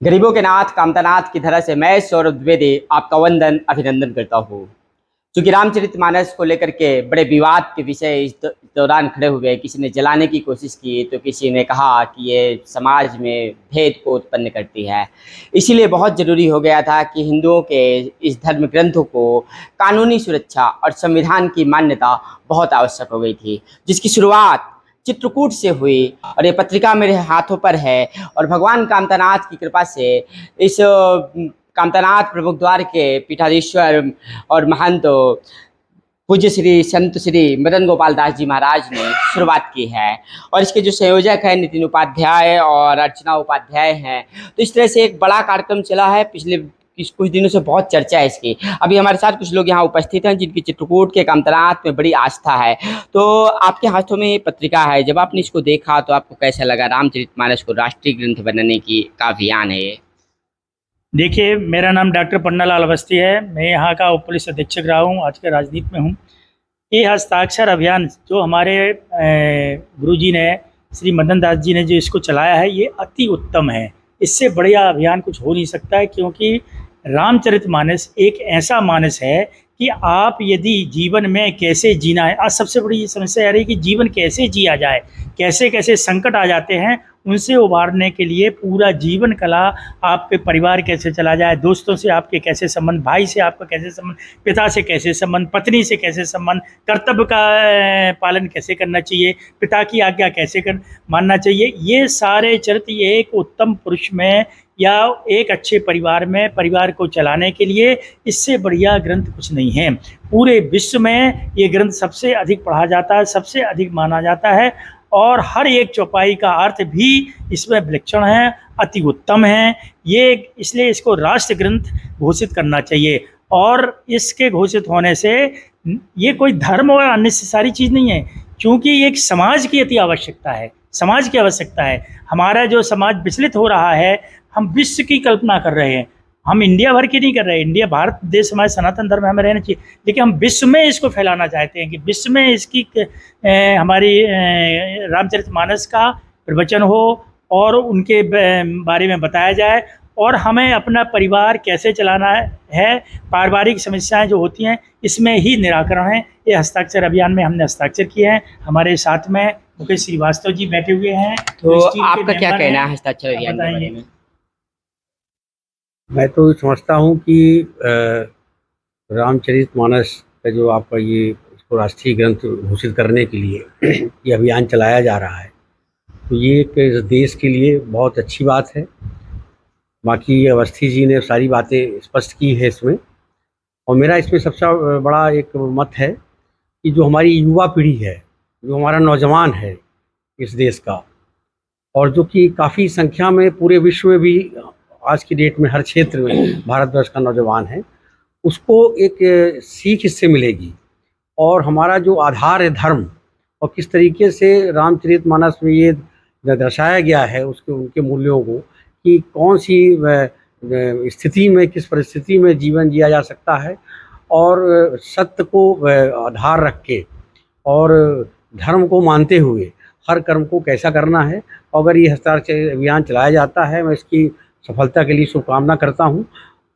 गरीबों के नाथ कामतानाथ की तरह से मैं सौरभ द्विवेदी आपका वंदन अभिनंदन करता हूँ। चूंकि रामचरितमानस को लेकर के बड़े विवाद के विषय इस दौरान खड़े हुए, किसी ने जलाने की कोशिश की तो किसी ने कहा कि ये समाज में भेद को उत्पन्न करती है। इसीलिए बहुत ज़रूरी हो गया था कि हिंदुओं के इस धर्म ग्रंथों को कानूनी सुरक्षा और संविधान की मान्यता बहुत आवश्यक हो गई थी, जिसकी शुरुआत चित्रकूट से हुई और ये पत्रिका मेरे हाथों पर है। और भगवान कामतानाथ की कृपा से इस कामतानाथ प्रमुख द्वार के पीठाधीश्वर और महंत पूज्य श्री संत श्री मदन गोपाल दास जी महाराज ने शुरुआत की है। और इसके जो संयोजक हैं नितिन उपाध्याय और अर्चना उपाध्याय हैं। तो इस तरह से एक बड़ा कार्यक्रम चला है। पिछले कुछ दिनों से बहुत चर्चा है इसकी। अभी हमारे साथ कुछ लोग यहाँ उपस्थित हैं जिनकी चित्रकूट के कामतानाथ में बड़ी आस्था है। तो आपके हाथों में ये पत्रिका है, जब आपने इसको देखा तो आपको कैसा लगा? रामचरितमानस को राष्ट्रीय ग्रंथ बनाने का अभियान है ये। देखिए, मेरा नाम डॉक्टर पन्नालाल अवस्थी है। मैं यहाँ का उप पुलिस अधीक्षक रहा हूँ, आज के राजनीति में हूँ। ये हस्ताक्षर अभियान जो हमारे गुरुजी ने, श्री मदन दास जी ने जो इसको चलाया है, ये अति उत्तम है। इससे बढ़िया अभियान कुछ हो नहीं सकता है, क्योंकि रामचरितमानस एक ऐसा मानस है कि आप यदि जीवन में कैसे जीना है, आज सबसे बड़ी समस्या आ रही है कि जीवन कैसे जिया जाए, कैसे कैसे संकट आ जाते हैं, उनसे उबारने के लिए पूरा जीवन कला, आपके परिवार कैसे चला जाए, दोस्तों से आपके कैसे संबंध, भाई से आपका कैसे संबंध, पिता से कैसे संबंध, पत्नी से कैसे संबंध, कर्तव्य का पालन कैसे करना चाहिए, पिता की आज्ञा कैसे मानना चाहिए, ये सारे चरित्र एक उत्तम पुरुष में या एक अच्छे परिवार में, परिवार को चलाने के लिए इससे बढ़िया ग्रंथ कुछ नहीं है। पूरे विश्व में ये ग्रंथ सबसे अधिक पढ़ा जाता है, सबसे अधिक माना जाता है, और हर एक चौपाई का अर्थ भी इसमें विलक्षण है, अति उत्तम है। ये इसलिए इसको राष्ट्र ग्रंथ घोषित करना चाहिए। और इसके घोषित होने से ये कोई धर्म और अन्य सारी चीज़ नहीं है, क्योंकि ये एक समाज की अति आवश्यकता है, समाज की आवश्यकता है। हमारा जो समाज विचलित हो रहा है, हम विश्व की कल्पना कर रहे हैं, हम इंडिया भर की नहीं कर रहे हैं। इंडिया भारत देश हमारे सनातन धर्म हमें रहना चाहिए, लेकिन हम विश्व में इसको फैलाना चाहते हैं कि विश्व में इसकी हमारी रामचरितमानस का प्रवचन हो और उनके बारे में बताया जाए, और हमें अपना परिवार कैसे चलाना है, पारिवारिक समस्याएं जो होती हैं इसमें ही निराकरण है। ये हस्ताक्षर अभियान में हमने हस्ताक्षर किए हैं। हमारे साथ में मुकेश श्रीवास्तव जी बैठे हुए हैं। तो आपका क्या कहना है हस्ताक्षर अभियान के बारे में? मैं तो समझता हूँ कि रामचरितमानस का जो आपका ये इसको राष्ट्रीय ग्रंथ घोषित करने के लिए ये अभियान चलाया जा रहा है, तो ये एक देश के लिए बहुत अच्छी बात है। बाकी अवस्थी जी ने सारी बातें स्पष्ट की है इसमें, और मेरा इसमें सबसे बड़ा एक मत है कि जो हमारी युवा पीढ़ी है, जो हमारा नौजवान है इस देश का, और जो कि काफ़ी संख्या में पूरे विश्व में भी आज की डेट में हर क्षेत्र में भारतवर्ष का नौजवान है, उसको एक सीख इससे मिलेगी। और हमारा जो आधार है धर्म, और किस तरीके से रामचरितमानस में ये दर्शाया गया है उसके उनके मूल्यों को, कि कौन सी स्थिति में, किस परिस्थिति में जीवन जिया जा सकता है, और सत्य को आधार रख के और धर्म को मानते हुए हर कर्म को कैसा करना है। अगर ये हस्ताक्षर अभियान चलाया जाता है, मैं इसकी सफलता के लिए शुभकामना करता हूँ,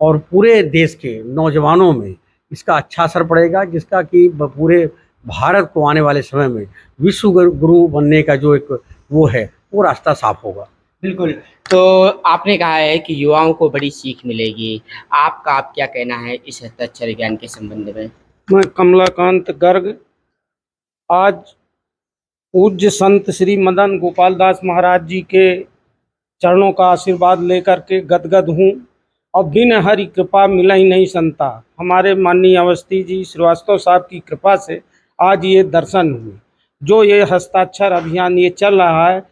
और पूरे देश के नौजवानों में इसका अच्छा असर पड़ेगा, जिसका कि पूरे भारत को आने वाले समय में विश्व गुरु बनने का जो एक वो है, वो रास्ता साफ होगा। बिल्कुल। तो आपने कहा है कि युवाओं को बड़ी सीख मिलेगी, आप क्या कहना है इस हस्ताक्षर अभियान के संबंध में? मैं कमलाकांत गर्ग आज पूज्य संत श्री मदन गोपाल दास महाराज जी के चरणों का आशीर्वाद लेकर के गदगद हूँ, और बिन हरि कृपा मिला ही नहीं संता। हमारे माननीय अवस्थी जी श्रीवास्तव साहब की कृपा से आज ये दर्शन हुए। जो ये हस्ताक्षर अभियान ये चल रहा है,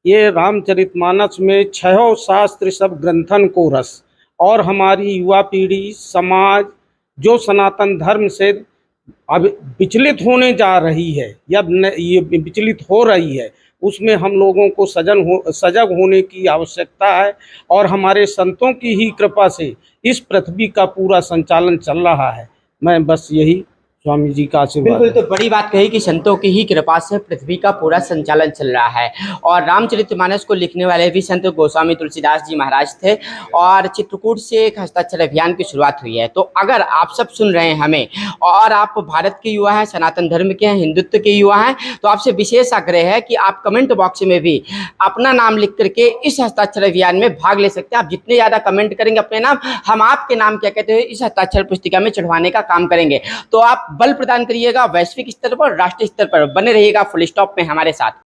ये रामचरितमानस में 6 शास्त्र सब ग्रंथन को रस, और हमारी युवा पीढ़ी, समाज जो सनातन धर्म से अब विचलित होने जा रही है या ये विचलित हो रही है, उसमें हम लोगों को सजग होने की आवश्यकता है। और हमारे संतों की ही कृपा से इस पृथ्वी का पूरा संचालन चल रहा है। मैं बस यही स्वामी जी का आशीर्वाद बिल्कुल, है। तो बड़ी बात कही कि संतों की ही कृपा से पृथ्वी का पूरा संचालन चल रहा है। और रामचरितमानस को लिखने वाले भी संत गोस्वामी तुलसीदास जी महाराज थे और चित्रकूट से एक हस्ताक्षर अभियान की शुरुआत हुई है। तो अगर आप सब सुन रहे हैं हमें और आप भारत के युवा हैं, सनातन धर्म के हैं, हिंदुत्व के युवा हैं, तो आपसे विशेष आग्रह है कि आप कमेंट बॉक्स में भी अपना नाम लिख करके इस हस्ताक्षर अभियान में भाग ले सकते हैं। आप जितने ज़्यादा कमेंट करेंगे अपने नाम, हम आपके नाम क्या कहते हैं इस हस्ताक्षर पुस्तिका में चढ़वाने का काम करेंगे। तो आप बल प्रदान करिएगा, वैश्विक स्तर पर, राष्ट्रीय स्तर पर बने रहिएगा फुल स्टॉप में हमारे साथ।